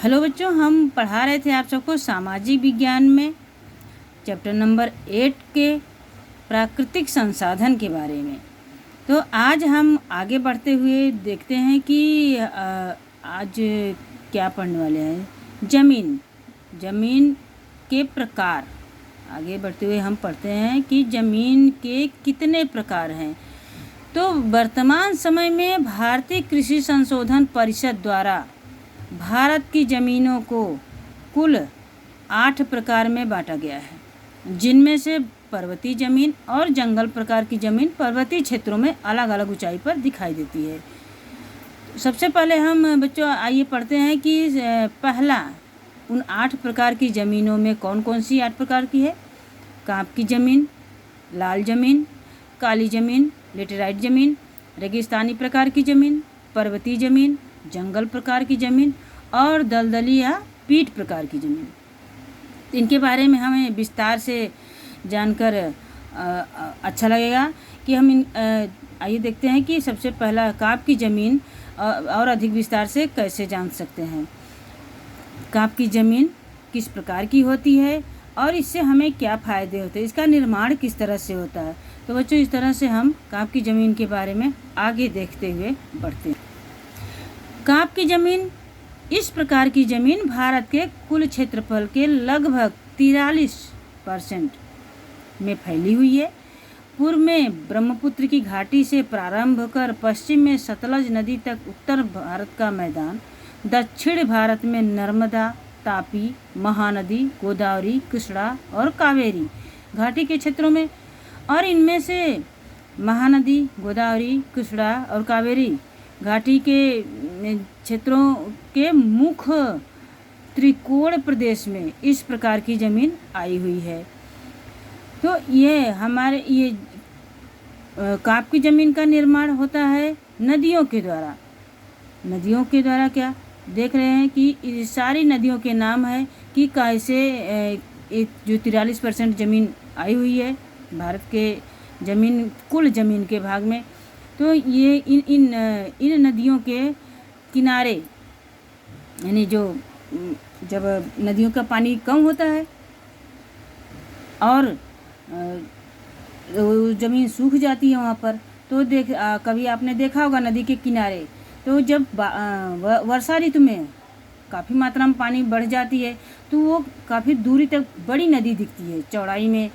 Hello बच्चों, हम पढ़ा रहे थे आप सबको सामाजिक विज्ञान में चैप्टर नंबर 8 के प्राकृतिक संसाधन के बारे में। तो आज हम आगे बढ़ते हुए देखते हैं कि आज क्या पढ़ने वाले हैं। ज़मीन के प्रकार। आगे बढ़ते हुए हम पढ़ते हैं कि ज़मीन के कितने प्रकार हैं। तो वर्तमान समय में भारतीय कृषि संशोधन परिषद द्वारा भारत की ज़मीनों को कुल 8 प्रकार में बांटा गया है, जिनमें से पर्वतीय ज़मीन और जंगल प्रकार की ज़मीन पर्वतीय क्षेत्रों में अलग अलग ऊंचाई पर दिखाई देती है। सबसे पहले हम बच्चों आइए पढ़ते हैं कि पहला उन 8 प्रकार की ज़मीनों में कौन कौन सी 8 प्रकार की है। कांप की ज़मीन, लाल ज़मीन, काली ज़मीन, लेटेराइट ज़मीन, रेगिस्तानी प्रकार की ज़मीन, पर्वतीय ज़मीन, जंगल प्रकार की ज़मीन और दलदली या पीठ प्रकार की ज़मीन। इनके बारे में हमें विस्तार से जानकर अच्छा लगेगा कि हम आइए देखते हैं कि सबसे पहला कांप की ज़मीन और अधिक विस्तार से कैसे जान सकते हैं। कांप की ज़मीन किस प्रकार की होती है और इससे हमें क्या फ़ायदे होते हैं, इसका निर्माण किस तरह से होता है। तो बच्चों, इस तरह से हम कांप की ज़मीन के बारे में आगे देखते हुए बढ़ते हैं। कांप की ज़मीन इस प्रकार की ज़मीन भारत के कुल क्षेत्रफल के लगभग 43% में फैली हुई है। पूर्व में ब्रह्मपुत्र की घाटी से प्रारंभ कर पश्चिम में सतलज नदी तक उत्तर भारत का मैदान, दक्षिण भारत में नर्मदा, तापी, महानदी, गोदावरी, कृष्णा और कावेरी घाटी के क्षेत्रों में, और इनमें से महानदी, गोदावरी, कृष्णा और कावेरी घाटी के क्षेत्रों के मुख्य त्रिकोण प्रदेश में इस प्रकार की ज़मीन आई हुई है। तो ये कांप की ज़मीन का निर्माण होता है नदियों के द्वारा। नदियों के द्वारा क्या देख रहे हैं कि सारी नदियों के नाम है कि कैसे जो 43% ज़मीन आई हुई है भारत के कुल ज़मीन के भाग में। तो ये इन नदियों के किनारे, यानी जब नदियों का पानी कम होता है और ज़मीन सूख जाती है वहाँ पर, तो कभी आपने देखा होगा नदी के किनारे, तो जब वर्षा ऋतु में काफ़ी मात्रा में पानी बढ़ जाती है तो वो काफ़ी दूरी तक बड़ी नदी दिखती है। चौड़ाई में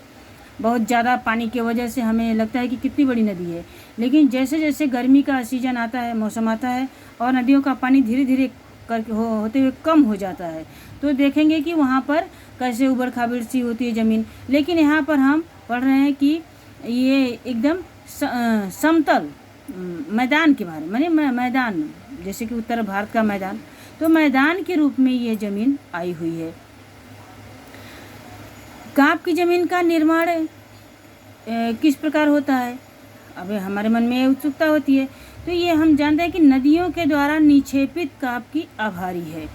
बहुत ज़्यादा पानी की वजह से हमें लगता है कि कितनी बड़ी नदी है, लेकिन जैसे जैसे गर्मी का सीजन आता है, मौसम आता है और नदियों का पानी धीरे धीरे होते हुए कम हो जाता है, तो देखेंगे कि वहाँ पर कैसे उबड़ खाबड़ सी होती है ज़मीन। लेकिन यहाँ पर हम पढ़ रहे हैं कि ये एकदम समतल मैदान के बारे में, मैदान जैसे कि उत्तर भारत का मैदान, तो मैदान के रूप में ये ज़मीन आई हुई है। कांप की ज़मीन का निर्माण किस प्रकार होता है, अब हमारे मन में उत्सुकता होती है। तो ये हम जानते हैं कि नदियों के द्वारा निक्षेपित कांप की आभारी है।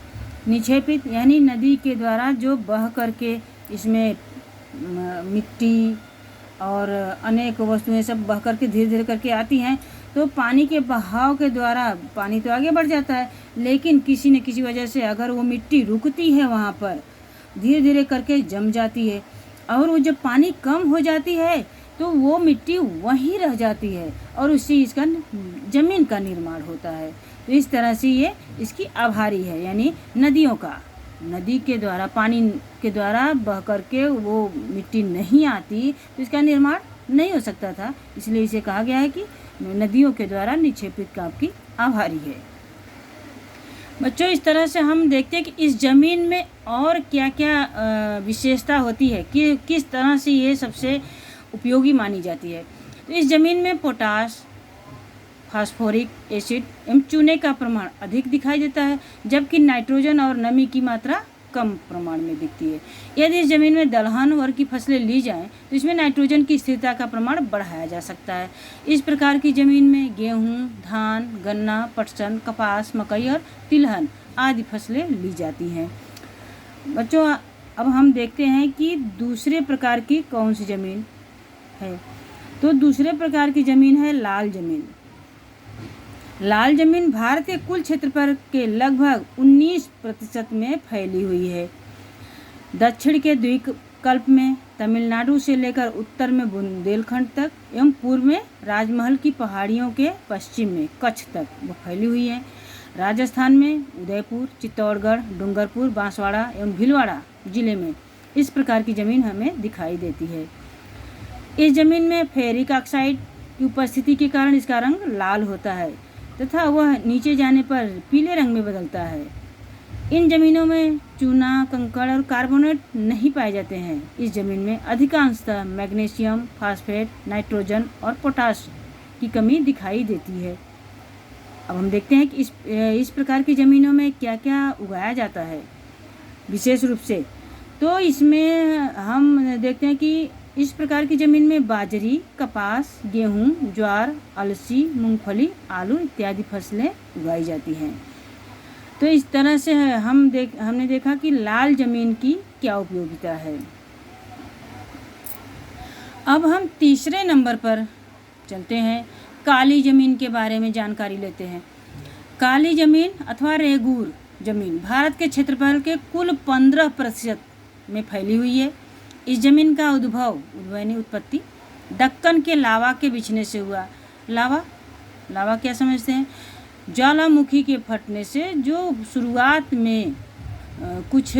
निक्षेपित यानी नदी के द्वारा जो बह करके इसमें मिट्टी और अनेक वस्तुएं सब बह करके धीरे धीरे करके आती हैं, तो पानी के बहाव के द्वारा पानी तो आगे बढ़ जाता है, लेकिन किसी न किसी वजह से अगर वो मिट्टी रुकती है वहाँ पर, धीरे धीरे करके जम जाती है, और वो जब पानी कम हो जाती है तो वो मिट्टी वहीं रह जाती है और उससे इसका ज़मीन का निर्माण होता है। तो इस तरह से ये इसकी आभारी है, यानी नदी के द्वारा, पानी के द्वारा बह करके वो मिट्टी नहीं आती तो इसका निर्माण नहीं हो सकता था, इसलिए इसे कहा गया है कि नदियों के द्वारा निक्षेपित कांप की आभारी है। बच्चों, इस तरह से हम देखते हैं कि इस ज़मीन में और क्या क्या विशेषता होती है, कि किस तरह से ये सबसे उपयोगी मानी जाती है। तो इस ज़मीन में पोटास, फास्फोरिक एसिड एवं चूने का प्रमाण अधिक दिखाई देता है, जबकि नाइट्रोजन और नमी की मात्रा कम प्रमाण में दिखती है। यदि इस ज़मीन में दलहन वर्ग की फसलें ली जाएं तो इसमें नाइट्रोजन की स्थिरता का प्रमाण बढ़ाया जा सकता है। इस प्रकार की ज़मीन में गेहूँ, धान, गन्ना, पटसन, कपास, मकई और तिलहन आदि फसलें ली जाती हैं। बच्चों, अब हम देखते हैं कि दूसरे प्रकार की कौन सी ज़मीन है। तो दूसरे प्रकार की ज़मीन है लाल ज़मीन। लाल जमीन भारत के कुल क्षेत्रफल के लगभग 19% में फैली हुई है। दक्षिण के द्वीपकल्प में तमिलनाडु से लेकर उत्तर में बुंदेलखंड तक एवं पूर्व में राजमहल की पहाड़ियों के पश्चिम में कच्छ तक वो फैली हुई है। राजस्थान में उदयपुर, चित्तौड़गढ़, डूंगरपुर, बांसवाड़ा एवं भीलवाड़ा जिले में इस प्रकार की ज़मीन हमें दिखाई देती है। इस ज़मीन में फेरिक ऑक्साइड की उपस्थिति के कारण इसका रंग लाल होता है तथा वह नीचे जाने पर पीले रंग में बदलता है। इन ज़मीनों में चूना, कंकड़ और कार्बोनेट नहीं पाए जाते हैं। इस ज़मीन में अधिकांशतः मैग्नीशियम, फास्फेट, नाइट्रोजन और पोटाश की कमी दिखाई देती है। अब हम देखते हैं कि इस प्रकार की ज़मीनों में क्या क्या उगाया जाता है विशेष रूप से। तो इसमें हम देखते हैं कि इस प्रकार की ज़मीन में बाजरी, कपास, गेहूँ, ज्वार, अलसी, मूंगफली, आलू इत्यादि फसलें उगाई जाती हैं। तो इस तरह से हमने देखा कि लाल ज़मीन की क्या उपयोगिता है। अब हम तीसरे नंबर पर चलते हैं, काली ज़मीन के बारे में जानकारी लेते हैं। काली ज़मीन अथवा रेगूर ज़मीन भारत के क्षेत्रफल के कुल 15% में फैली हुई है। इस ज़मीन का उद्भव यानी उत्पत्ति दक्कन के लावा के बिछने से हुआ। लावा क्या समझते हैं? ज्वालामुखी के फटने से जो शुरुआत में कुछ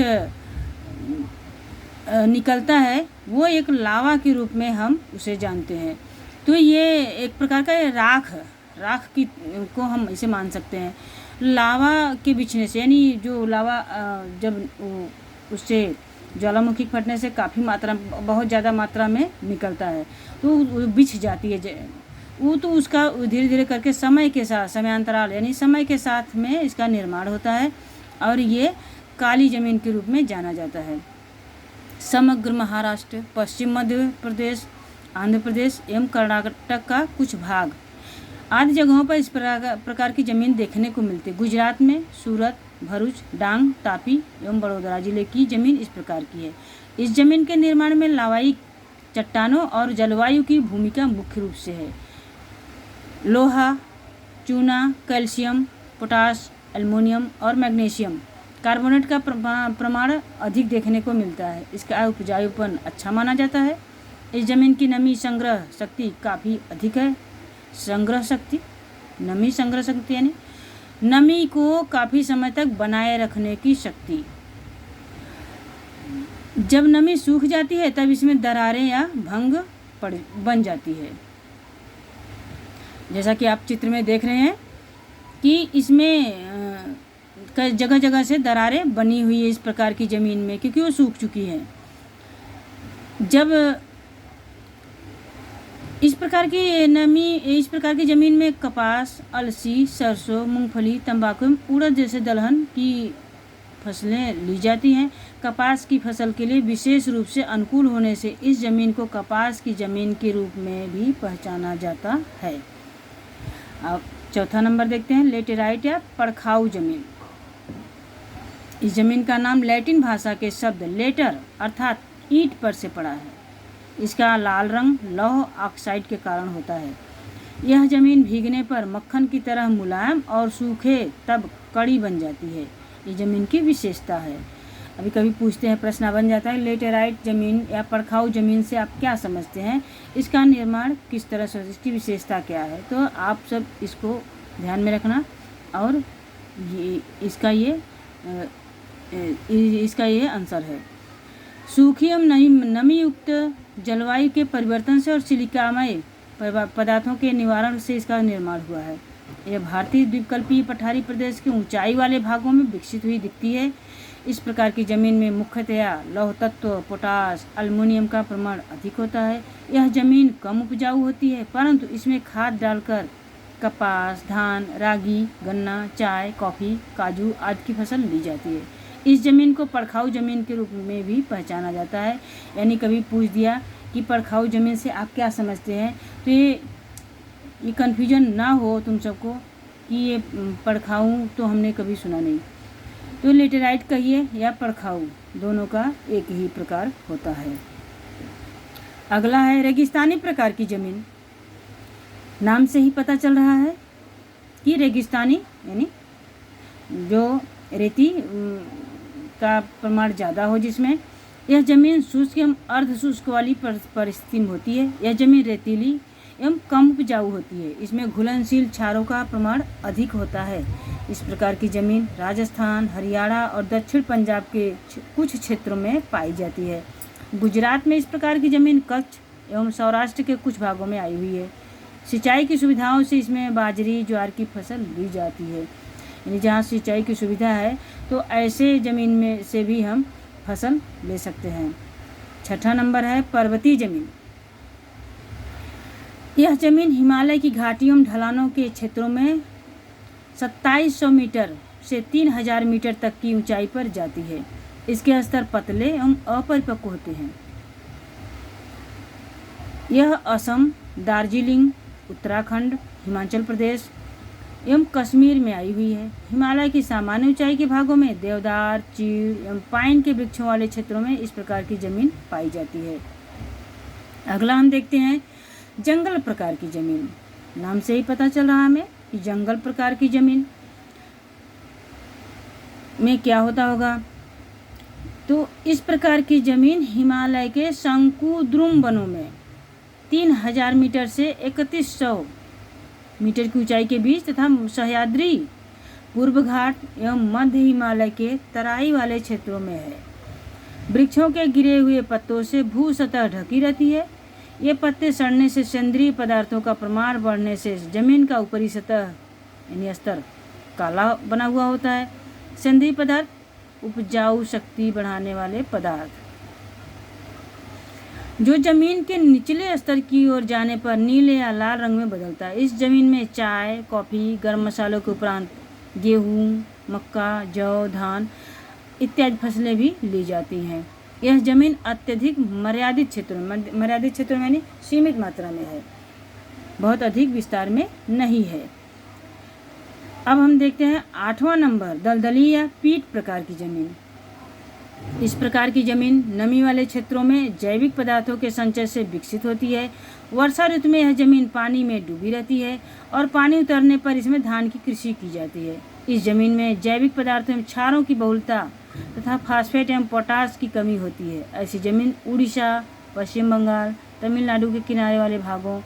निकलता है वो एक लावा के रूप में हम उसे जानते हैं। तो ये एक प्रकार का राख की को हम इसे मान सकते हैं। लावा के बिछने से यानी जो लावा जब उससे ज्वालामुखी फटने से बहुत ज़्यादा मात्रा में निकलता है तो बिछ जाती है वो, तो उसका धीरे धीरे करके समयांतराल यानी समय के साथ में इसका निर्माण होता है और ये काली ज़मीन के रूप में जाना जाता है। समग्र महाराष्ट्र, पश्चिम मध्य प्रदेश, आंध्र प्रदेश एवं कर्नाटक का कुछ भाग आदि जगहों पर इस प्रकार की ज़मीन देखने को मिलती है। गुजरात में सूरत, भरूच, डांग, तापी एवं बड़ौदा जिले की ज़मीन इस प्रकार की है। इस ज़मीन के निर्माण में लावाई चट्टानों और जलवायु की भूमिका मुख्य रूप से है। लोहा, चूना, कैल्शियम, पोटाश, एल्युमिनियम और मैग्नीशियम कार्बोनेट का प्रमाण अधिक देखने को मिलता है। इसका उपजाऊपन अच्छा माना जाता है। इस ज़मीन की नमी संग्रह शक्ति काफ़ी अधिक है। नमी संग्रह शक्ति यानी नमी को काफ़ी समय तक बनाए रखने की शक्ति। जब नमी सूख जाती है तब इसमें दरारें या भंग बन जाती है। जैसा कि आप चित्र में देख रहे हैं कि इसमें जगह जगह से दरारें बनी हुई है इस प्रकार की ज़मीन में, क्योंकि वो सूख चुकी है। जब इस प्रकार की ज़मीन में कपास, अलसी, सरसों, मूंगफली, तंबाकू, उड़द जैसे दलहन की फसलें ली जाती हैं। कपास की फसल के लिए विशेष रूप से अनुकूल होने से इस ज़मीन को कपास की ज़मीन के रूप में भी पहचाना जाता है। अब चौथा नंबर देखते हैं, लेटेराइट या पड़खाऊ ज़मीन। इस ज़मीन का नाम लैटिन भाषा के शब्द लेटर अर्थात ईंट पर से पड़ा है। इसका लाल रंग लौह ऑक्साइड के कारण होता है। यह ज़मीन भीगने पर मक्खन की तरह मुलायम और सूखे तब कड़ी बन जाती है। ये ज़मीन की विशेषता है। अभी कभी पूछते हैं, प्रश्न बन जाता है, लेटेराइट ज़मीन या पड़खाऊ ज़मीन से आप क्या समझते हैं, इसका निर्माण किस तरह से, इसकी विशेषता क्या है। तो आप सब इसको ध्यान में रखना और इसका ये आंसर है। सूखी एवं नमी युक्त जलवायु के परिवर्तन से और सिलिकामय पदार्थों के निवारण से इसका निर्माण हुआ है। यह भारतीय द्वीपकल्पीय पठारी प्रदेश के ऊंचाई वाले भागों में विकसित हुई दिखती है। इस प्रकार की ज़मीन में मुख्यतया लौह तत्व, पोटाश, एल्युमिनियम का प्रमाण अधिक होता है। यह ज़मीन कम उपजाऊ होती है, परंतु इसमें खाद डालकर कपास, धान, रागी, गन्ना, चाय, कॉफ़ी, काजू आदि की फसल ली जाती है। इस ज़मीन को पड़खाऊ ज़मीन के रूप में भी पहचाना जाता है। यानी कभी पूछ दिया कि पड़खाऊ ज़मीन से आप क्या समझते हैं, तो ये कन्फ्यूजन ना हो तुम सबको कि ये पड़खाऊ तो हमने कभी सुना नहीं। तो लेटेराइट कहिए या पड़खाऊ, दोनों का एक ही प्रकार होता है। अगला है रेगिस्तानी प्रकार की ज़मीन। नाम से ही पता चल रहा है कि रेगिस्तानी यानी जो रेती का प्रमाण ज़्यादा हो जिसमें। यह ज़मीन शुष्क एवं अर्ध शुष्क वाली परिस्थिति में होती है। यह ज़मीन रेतीली एवं कम उपजाऊ होती है। इसमें घुलनशील क्षारों का प्रमाण अधिक होता है। इस प्रकार की ज़मीन राजस्थान, हरियाणा और दक्षिण पंजाब के कुछ क्षेत्रों में पाई जाती है। गुजरात में इस प्रकार की ज़मीन कच्छ एवं सौराष्ट्र के कुछ भागों में आई हुई है। सिंचाई की सुविधाओं से इसमें बाजरी, ज्वार की फसल ली जाती है। यानी जहाँ सिंचाई की सुविधा है तो ऐसे ज़मीन में से भी हम फसल ले सकते हैं। छठा नंबर है पर्वतीय ज़मीन। यह ज़मीन हिमालय की घाटियों एवं ढलानों के क्षेत्रों में 2700 मीटर से 3000 मीटर तक की ऊंचाई पर जाती है। इसके स्तर पतले एवं अपरिपक्व होते हैं। यह असम, दार्जिलिंग, उत्तराखंड, हिमाचल प्रदेश एवं कश्मीर में आई हुई है। हिमालय की सामान्य ऊंचाई के भागों में देवदार, चीड़ एवं पाइन के वृक्षों वाले क्षेत्रों में इस प्रकार की ज़मीन पाई जाती है। अगला हम देखते हैं जंगल प्रकार की ज़मीन। नाम से ही पता चल रहा है हमें कि जंगल प्रकार की ज़मीन में क्या होता होगा। तो इस प्रकार की ज़मीन हिमालय के शंकुद्रुम वनों में 3000 मीटर से 3100 मीटर की ऊंचाई के बीच तथा सह्याद्री, पूर्व घाट एवं मध्य हिमालय के तराई वाले क्षेत्रों में है। वृक्षों के गिरे हुए पत्तों से भू सतह ढकी रहती है। ये पत्ते सड़ने से सेंद्रीय पदार्थों का प्रमाण बढ़ने से जमीन का ऊपरी सतह यानी स्तर काला बना हुआ होता है। सेंद्रीय पदार्थ उपजाऊ शक्ति बढ़ाने वाले पदार्थ जो जमीन के निचले स्तर की ओर जाने पर नीले या लाल रंग में बदलता है। इस जमीन में चाय, कॉफ़ी, गर्म मसालों के उपरांत गेहूँ, मक्का, जौ, धान इत्यादि फसलें भी ली जाती हैं। यह जमीन अत्यधिक मर्यादित क्षेत्रों में यानी सीमित मात्रा में है, बहुत अधिक विस्तार में नहीं है। अब हम देखते हैं 8वां नंबर दलदली या पीट प्रकार की ज़मीन। इस प्रकार की ज़मीन नमी वाले क्षेत्रों में जैविक पदार्थों के संचय से विकसित होती है। वर्षा ऋतु में यह ज़मीन पानी में डूबी रहती है और पानी उतरने पर इसमें धान की कृषि की जाती है। इस ज़मीन में जैविक पदार्थों में क्षारों की बहुलता तथा फास्फेट एवं पोटास की कमी होती है। ऐसी ज़मीन उड़ीसा, पश्चिम बंगाल, तमिलनाडु के किनारे वाले भागों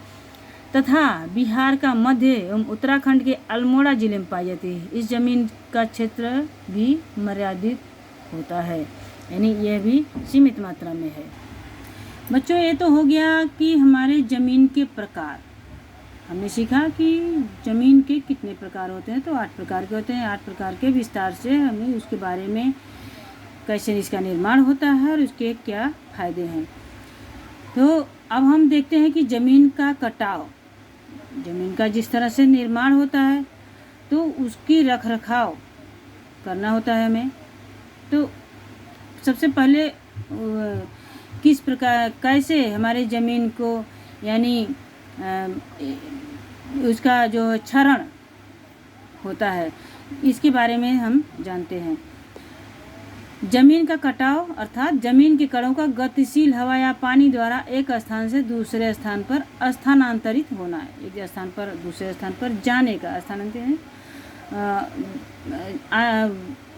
तथा बिहार का मध्य एवं उत्तराखंड के अल्मोड़ा जिले में पाई जाती है। इस ज़मीन का क्षेत्र भी मर्यादित होता है, यानी यह भी सीमित मात्रा में है। बच्चों, ये तो हो गया कि हमारे ज़मीन के प्रकार। हमने सीखा कि ज़मीन के कितने प्रकार होते हैं, तो 8 प्रकार के होते हैं। 8 प्रकार के विस्तार से हमें उसके बारे में कैसे इसका निर्माण होता है और उसके क्या फ़ायदे हैं। तो अब हम देखते हैं कि ज़मीन का कटाव, ज़मीन का जिस तरह से निर्माण होता है तो उसकी रख रखाव करना होता है हमें। तो सबसे पहले किस प्रकार कैसे हमारे ज़मीन को यानी उसका जो क्षरण होता है इसके बारे में हम जानते हैं। जमीन का कटाव अर्थात जमीन के कणों का गतिशील हवा या पानी द्वारा एक स्थान से दूसरे स्थान पर स्थानांतरित होना है। एक स्थान पर दूसरे स्थान पर जाने का स्थानांतरित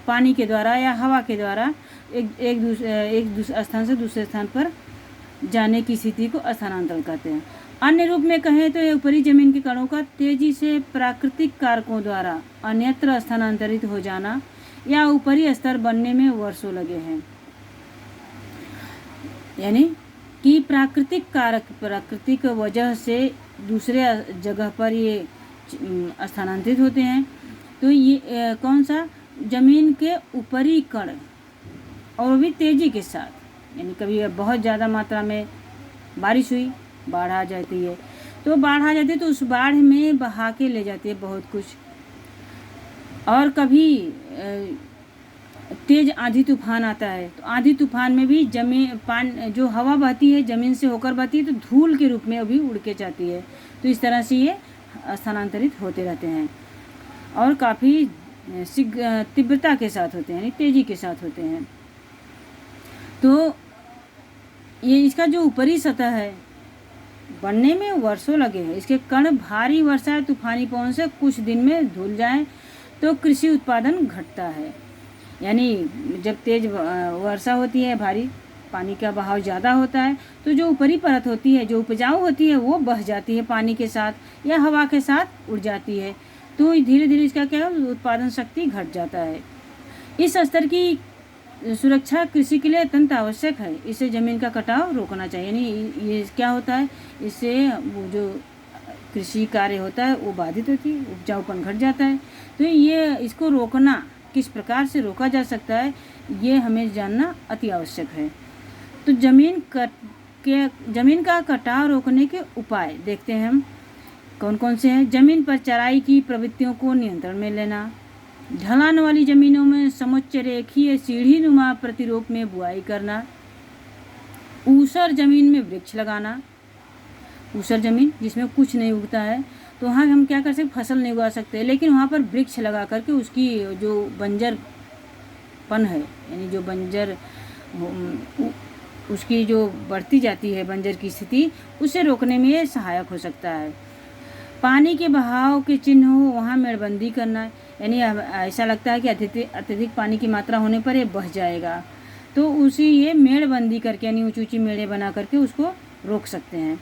पानी के द्वारा या हवा के द्वारा एक स्थान से दूसरे स्थान पर जाने की स्थिति को स्थानांतरण कहते हैं। अन्य रूप में कहें तो यह ऊपरी जमीन के कणों का तेजी से प्राकृतिक कारकों द्वारा अन्यत्र स्थानांतरित हो जाना या ऊपरी स्तर बनने में वर्षों लगे हैं। यानी कि प्राकृतिक वजह से दूसरे जगह पर ये स्थानांतरित होते हैं। तो ये कौन सा जमीन के ऊपरी कण और भी तेजी के साथ, यानी कभी बहुत ज़्यादा मात्रा में बारिश हुई, बाढ़ आ जाती है, तो बाढ़ आ जाती है तो उस बाढ़ में बहा के ले जाती है बहुत कुछ। और कभी तेज आंधी तूफान आता है तो आंधी तूफान में भी जो हवा बहती है ज़मीन से होकर बहती है तो धूल के रूप में अभी उड़ के जाती है। तो इस तरह से ये स्थानांतरित होते रहते हैं और काफ़ी तीव्रता के साथ होते हैं, यानी तेज़ी के साथ होते हैं। तो ये इसका जो ऊपरी सतह है बनने में वर्षों लगे हैं। इसके कण भारी वर्षा तूफानी पवन से कुछ दिन में धुल जाएं तो कृषि उत्पादन घटता है। यानी जब तेज वर्षा होती है, भारी पानी का बहाव ज़्यादा होता है, तो जो ऊपरी परत होती है, जो उपजाऊ होती है, वो बह जाती है पानी के साथ या हवा के साथ उड़ जाती है। तो धीरे धीरे इसका क्या है, उत्पादन शक्ति घट जाता है। इस स्तर की सुरक्षा कृषि के लिए अत्यंत आवश्यक है। इससे ज़मीन का कटाव रोकना चाहिए। यानी ये क्या होता है, इससे वो जो कृषि कार्य होता है वो बाधित होती है, उपजाऊपन घट जाता है। तो ये इसको रोकना, किस प्रकार से रोका जा सकता है, ये हमें जानना अति आवश्यक है। तो ज़मीन का कटाव रोकने के उपाय देखते हैं हम कौन कौन से हैं। ज़मीन पर चराई की प्रवृत्तियों को नियंत्रण में लेना, ढलान वाली ज़मीनों में समुच्च रेखीय सीढ़ी नुमा प्रतिरूप में बुआई करना, ऊसर ज़मीन में वृक्ष लगाना। ऊसर ज़मीन जिसमें कुछ नहीं उगता है, तो वहाँ हम क्या कर सकते, फसल नहीं उगा सकते, लेकिन वहाँ पर वृक्ष लगा करके उसकी जो बंजरपन है, यानी जो बंजर उसकी जो बढ़ती जाती है बंजर की स्थिति, उसे रोकने में ये सहायक हो सकता है। पानी के बहाव के चिन्ह हो वहाँ मेड़बंदी करना, यानी ऐसा लगता है कि अत्यधिक पानी की मात्रा होने पर ये बह जाएगा, तो उसी ये मेड़बंदी करके, यानी ऊंची ऊंची मेड़े बना करके उसको रोक सकते हैं।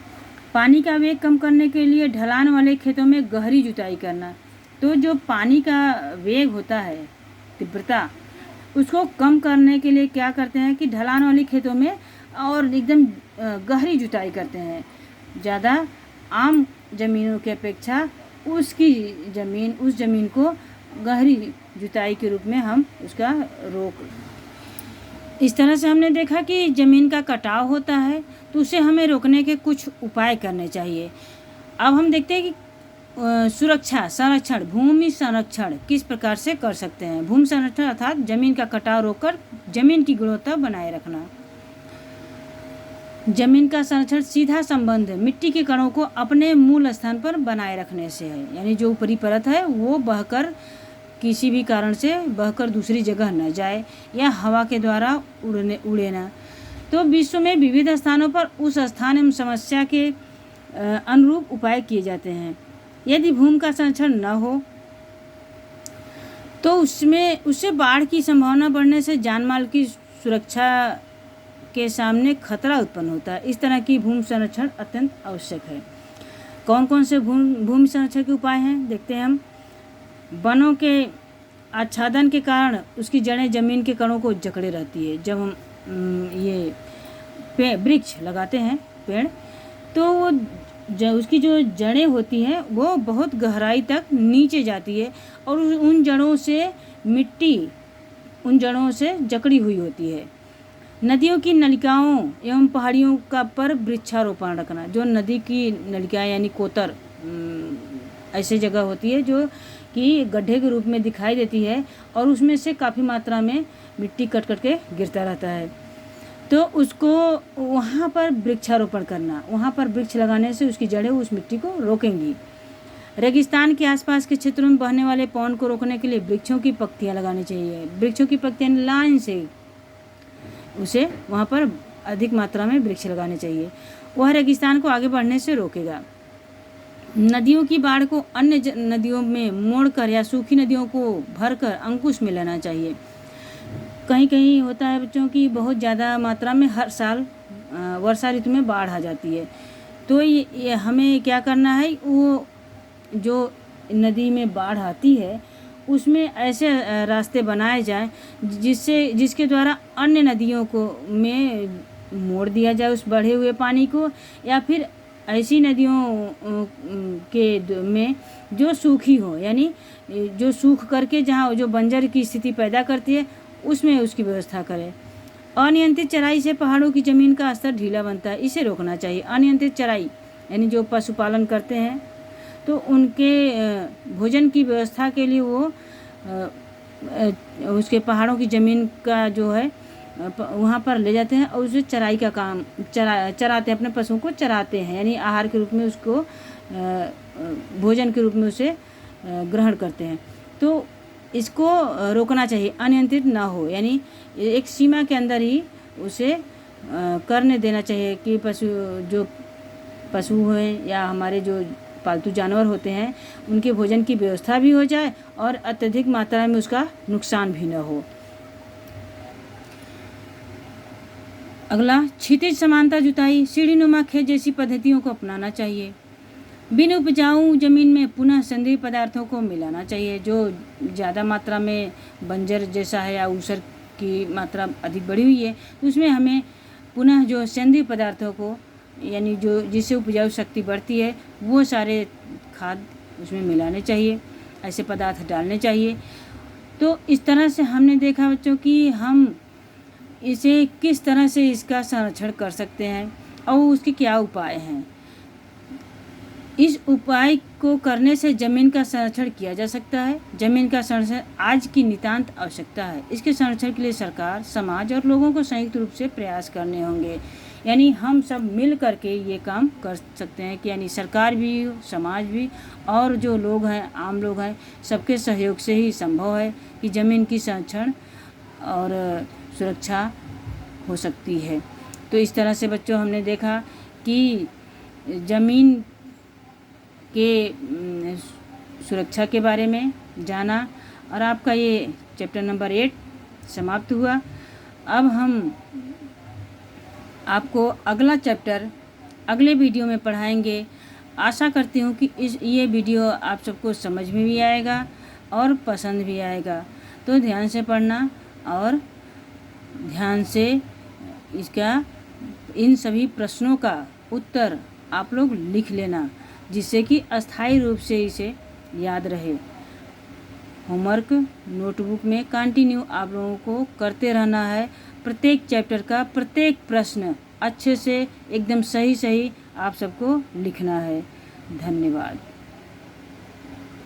पानी का वेग कम करने के लिए ढलान वाले खेतों में गहरी जुताई करना। तो जो पानी का वेग होता है, तीव्रता, उसको कम करने के लिए क्या करते हैं कि ढलान वाले खेतों में और एकदम गहरी जुताई करते हैं। ज़्यादा आम ज़मीनों की अपेक्षा उस ज़मीन को गहरी जुताई के रूप में हम उसका रोक। इस तरह से हमने देखा कि ज़मीन का कटाव होता है, तो उसे हमें रोकने के कुछ उपाय करने चाहिए। अब हम देखते हैं कि संरक्षण, भूमि संरक्षण किस प्रकार से कर सकते हैं। भूमि संरक्षण अर्थात ज़मीन का कटाव रोककर ज़मीन की गुणवत्ता बनाए रखना। ज़मीन का संरक्षण सीधा संबंध मिट्टी के कणों को अपने मूल स्थान पर बनाए रखने से है। यानी जो ऊपरी परत है वो बहकर किसी भी कारण से बहकर दूसरी जगह न जाए या हवा के द्वारा उड़े ना। तो विश्व में विविध स्थानों पर उस स्थान एवं समस्या के अनुरूप उपाय किए जाते हैं। यदि भूमि का संरक्षण न हो तो उससे बाढ़ की संभावना बढ़ने से जानमाल की सुरक्षा के सामने खतरा उत्पन्न होता है। इस तरह की भूमि संरक्षण अत्यंत आवश्यक है। कौन कौन से भूमि संरक्षण के उपाय हैं देखते हैं हम। वनों के आच्छादन के कारण उसकी जड़ें जमीन के कणों को जकड़े रहती है। जब हम ये वृक्ष लगाते हैं, पेड़, तो वो उसकी जो जड़ें होती हैं वो बहुत गहराई तक नीचे जाती है और उन जड़ों से मिट्टी उन जड़ों से जकड़ी हुई होती है। नदियों की नलिकाओं एवं पहाड़ियों का पर वृक्षारोपण रखना। जो नदी की नलिकाएं यानी कोतर ऐसी जगह होती है जो कि गड्ढे के रूप में दिखाई देती है और उसमें से काफ़ी मात्रा में मिट्टी कट कट के गिरता रहता है, तो उसको वहाँ पर वृक्षारोपण करना। वहाँ पर वृक्ष लगाने से उसकी जड़ें उस मिट्टी को रोकेंगी। रेगिस्तान के आसपास के क्षेत्रों में बहने वाले पवन को रोकने के लिए वृक्षों की पंक्तियाँ लगानी चाहिए। वृक्षों की पंक्तियाँ लाइन से उसे वहाँ पर अधिक मात्रा में वृक्ष लगाने चाहिए। वह रेगिस्तान को आगे बढ़ने से रोकेगा। नदियों की बाढ़ को अन्य नदियों में मोड़कर या सूखी नदियों को भरकर अंकुश में लेना चाहिए। कहीं कहीं होता है बच्चों की बहुत ज़्यादा मात्रा में हर साल वर्षा ऋतु में बाढ़ आ जाती है, तो ये हमें क्या करना है, वो जो नदी में बाढ़ आती है उसमें ऐसे रास्ते बनाए जाएं जिसके द्वारा अन्य नदियों को में मोड़ दिया जाए उस बढ़े हुए पानी को, या फिर ऐसी नदियों के में जो सूखी हो, यानी जो सूख करके जहाँ जो बंजर की स्थिति पैदा करती है उसमें उसकी व्यवस्था करें। अनियंत्रित चराई से पहाड़ों की ज़मीन का स्तर ढीला बनता है, इसे रोकना चाहिए। अनियंत्रित चराई यानी जो पशुपालन करते हैं तो उनके भोजन की व्यवस्था के लिए वो उसके पहाड़ों की ज़मीन का जो है वहाँ पर ले जाते हैं और उसे चराई का काम चराते हैं, अपने पशुओं को चराते हैं, यानी आहार के रूप में उसको भोजन के रूप में उसे ग्रहण करते हैं। तो इसको रोकना चाहिए, अनियंत्रित ना हो, यानी एक सीमा के अंदर ही उसे करने देना चाहिए कि पशु जो पशु हैं या हमारे जो पालतू जानवर होते हैं उनके भोजन की व्यवस्था भी हो जाए और अत्यधिक मात्रा में उसका नुकसान भी न हो। अगला, क्षितिज समानता जुताई, सीढ़ीनुमा खेत जैसी पद्धतियों को अपनाना चाहिए। बिन उपजाऊ जमीन में पुनः संग्रहित पदार्थों को मिलाना चाहिए। जो ज़्यादा मात्रा में बंजर जैसा है या ऊसर की मात्रा अधिक बढ़ी हुई है तो उसमें हमें पुनः जो संग्रहित पदार्थों को यानी जो जिससे उपजाऊ शक्ति बढ़ती है वो सारे खाद उसमें मिलाने चाहिए, ऐसे पदार्थ डालने चाहिए। तो इस तरह से हमने देखा बच्चों कि हम इसे किस तरह से इसका संरक्षण कर सकते हैं और उसके क्या उपाय हैं। इस उपाय को करने से ज़मीन का संरक्षण किया जा सकता है। ज़मीन का संरक्षण आज की नितांत आवश्यकता है। इसके संरक्षण के लिए सरकार, समाज और लोगों को संयुक्त रूप से प्रयास करने होंगे। यानी हम सब मिल करके ये काम कर सकते हैं कि यानी सरकार भी, समाज भी और जो लोग हैं, आम लोग हैं, सबके सहयोग से ही संभव है कि ज़मीन की संरक्षण और सुरक्षा हो सकती है। तो इस तरह से बच्चों हमने देखा कि ज़मीन के सुरक्षा के बारे में जाना और आपका ये चैप्टर नंबर 8 समाप्त हुआ। अब हम आपको अगला चैप्टर अगले वीडियो में पढ़ाएंगे। आशा करती हूँ कि ये वीडियो आप सबको समझ में भी आएगा और पसंद भी आएगा। तो ध्यान से पढ़ना और ध्यान से इन सभी प्रश्नों का उत्तर आप लोग लिख लेना, जिससे कि अस्थायी रूप से इसे याद रहे। होमवर्क नोटबुक में कंटिन्यू आप लोगों को करते रहना है। प्रत्येक चैप्टर का प्रत्येक प्रश्न अच्छे से एकदम सही आप सबको लिखना है। धन्यवाद।